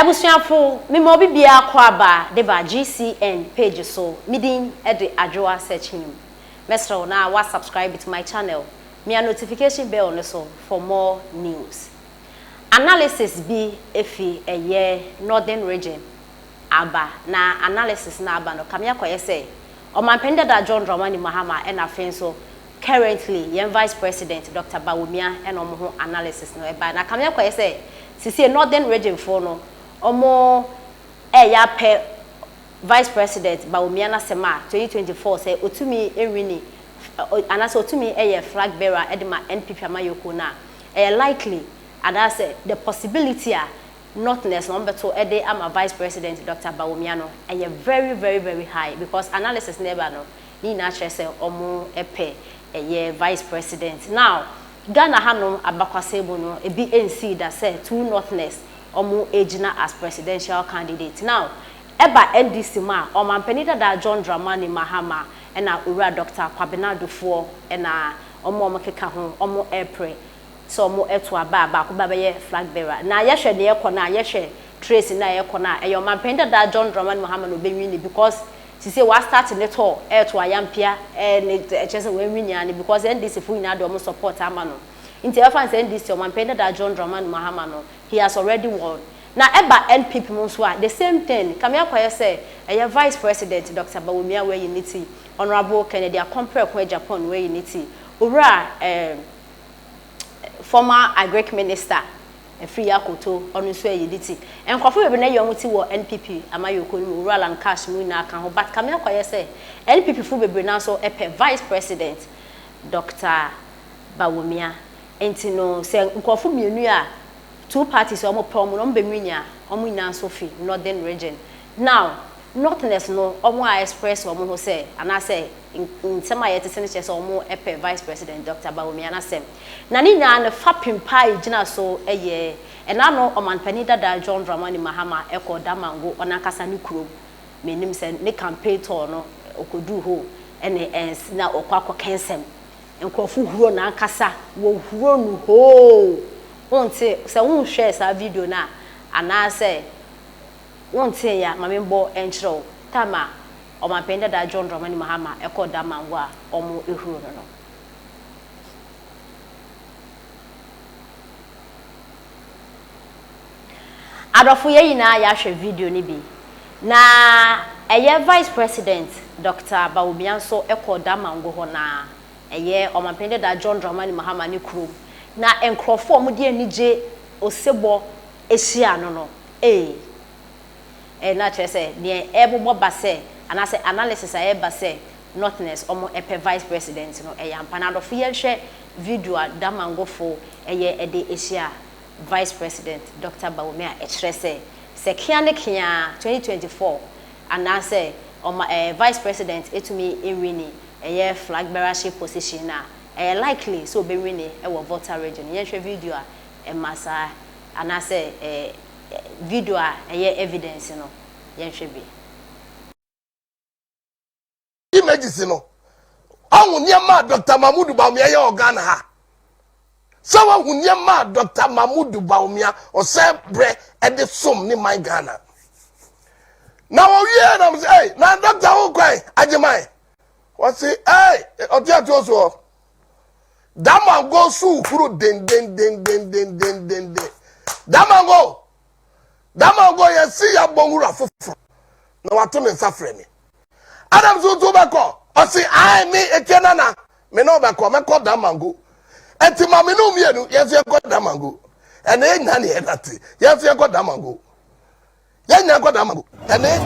Ebusuafo me mo bibia kwa aba de ba GCN page so midin e de adwoa searching mesro na wa subscribe to my channel me a notification bell no so for more news analysis bi efi eye northern region aba na analysis na aba no kamya koye say o manpende da John Dramani Mahama e na fen so currently yen vice president Dr. Bawumia e no mo ho analysis no e ba na kamya koye say sisi northern region for no omo ya pe vice president Bawumia na sema 2024 say otumi ewini anase otumi flag bearer edema NPP amayoko na likely and I say the possibility notness number 2 ede am a vice president Dr. Bawumia no very high because analysis never no ni na say omo epe vice president now Ghana hanom abakwasebo no ebi NC that say two notness omo ejina as presidential candidate now eba NDC ma omampenida da John Dramani Mahama na ura Dr. Damongofuo na omo keka ho omo April so omo eto aba ko babaye flag bearer na yehwe ne yekọ na yehwe trace na yekọ na eyo omampenida da John Dramani Mahama no benwini because she say we start in it all to ayampia ne chese we winyane because NDC fu ina do omo support amano nti efa nse NDC omampenida da John Dramani Mahama no he has already won. Now, eba NPP Monswa, the same thing. Kamya Kwaya say, a vice president, Dr. Bawumia, where unity, Honorable Kennedy, a compare kwa Japan, where unity, Ura, former Agric minister, a free Akoto, on his way unity. And Kofu Bene Yomuti were NPP, Amayoko, Ura and Cash Muna, but Kamya Kwaya say, NPP Fube Benaso, a vice president, Dr. Bawumia, and to know, say, Kofu Munia. Two parties omo promo no benwinya omo ina sofi northern region now northness no omo express omo ho say ana say in some ayete se ne chese omo epe vice president Dr. Bawumia na sem na ni nya na fapim pa igina so eye ena no omanpanida da John Dramani Mahama eko damango ona kasa ni kuro menim se ne campaign tour no okodu ho ene ens na okwakọ kensem enkofu huro na kasa wo huro nu ho wonte se won share sa video na ana se wonte ya mamembo enchiro tama o mapenda da John Dramani Mahama eko da mango a omo ehuru no adofo ye yina ya hwe video ni bi na vice president Dr. Bawumia so eko da mango ho na o mapenda da John Dramani Mahama ni kuro na enkrofo mu de anije osebo ehia no na chese de ebobo base anase analysis aye base notness omo epe vice president no yampa na do ye hwe video Damongofuo ede ehia vice president Dr. Bawumia echirese se kia ne kia 2024 anase vice president etumi ewini flag bearership position na likely so be winning e voter region yenhwe video a massa anase video a evidence no yenhwe bi images no awunyema Dr. Mamudu Bawumia ye organa ha sawa wunyema Dr. Mamudu Bawumia o se bre e de som ni my Ghana na wo wie na say na Dr. Ho kwai ajemai what say otia to so Damongofuo kuro den. Damongo ye si ya bonwura foforo. Na wato ne nsafre mi. Adam so to beko. O si ai me ekena na me no beko me ko Damongo. Enti ma me no mienu ye so ko Damongo. Ene enya ne edate. Ye so ko Damongo. Ye nya ko Damongo. Ene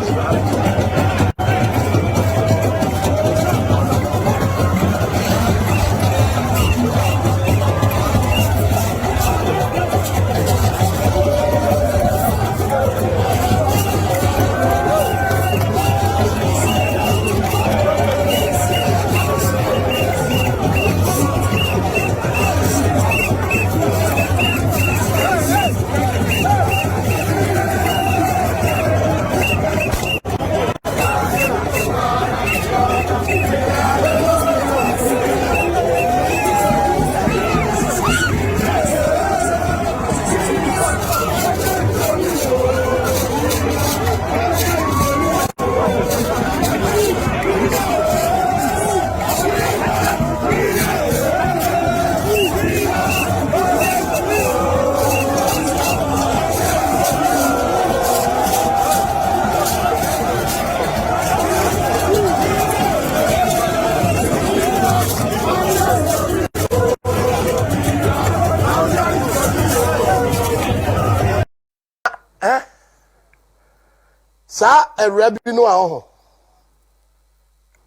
Sa ewura bi no aho.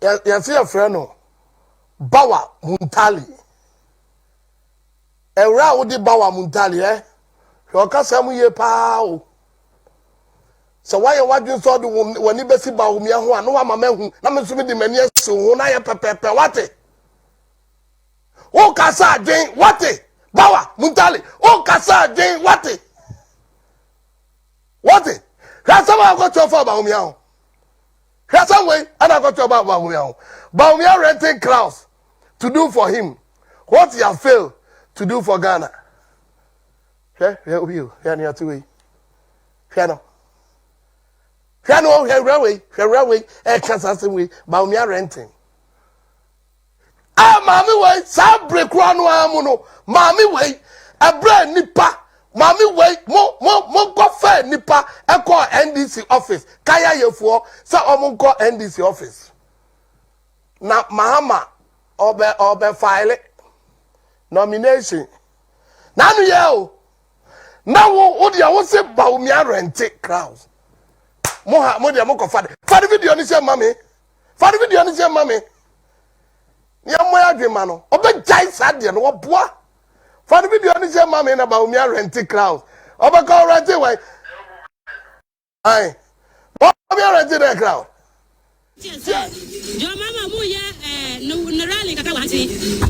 Ya fi afre no. Bawa Muntali. Ewura wo di Bawa Muntali Hwe kasa mu ye pa o. So why you wadun so do woni besi Bawumia ho ano ama mahu na me so me di mani asu ho na ye pepepe wate. O kasa den wate. Bawa Muntali. O kasa den wate. Wate. Kasa ma go to for Bawumia ho. Kasa way ana go to about Bawumia ho. Bawumia renting crowds to do for him what he have failed to do for Ghana. You. Here near to way. Here railway, Kansas way, Bawumia renting. Mami way, sa break run amuno, Mami way, a brand nipa, Mami way, mo go fair nipa, I call NDC office, Kaya Yefo, sa omun call NDC office. Na Mahama, obe file nomination. Nanu yeo. Now what do you say Bawumia renting crowds? Mo dia mo ko fade video ni se mame fade video ni se mame ya mo ya dwema no obe jai sade no oboa fade video ni se mame na Bawumia renting crowds obe ko renting why ai Bawumia renting the crowd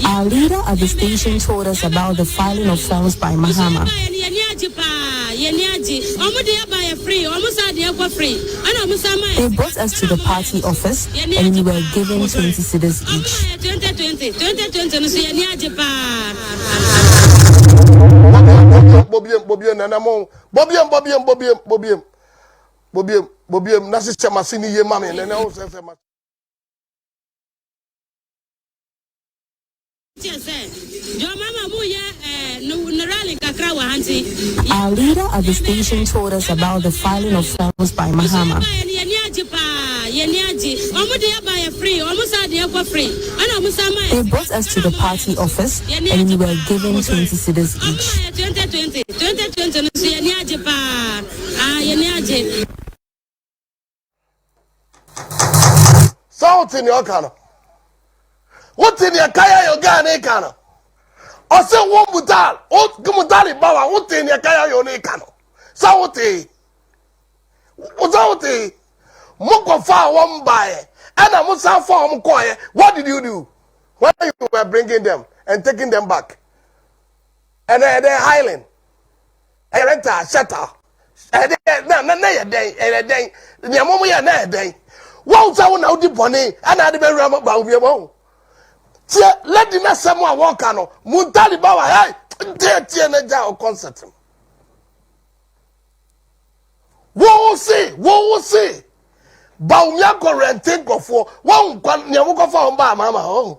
Our leader at the station told us about the filing of forms by Mahama. They brought us to the party office and we were given 20 cedis each. Bobiem na system asini ye mame na na o se ma Our leader at the station told us about the filing of forms by Mahama. They brought us to the party office and we were given 20 cedis each. Salt in your cano. What in your kaya your Ghana cano? Or say one mutal, oh Gumutali Bawa, what in your kaya your cano? Salty. Salty. Moko far one by and I must have form quiet. What did you do? When you were bringing them and taking them back? And they're highland. A renter, shutter. And then, the moment you're not day. What I want to do, Bonnie, and I'd be ram about your own. Let the next someone walk on. Muntali Bawa, dear Tiana concert. What will say? Bawumia go renting go for one Nyamuko for Mama.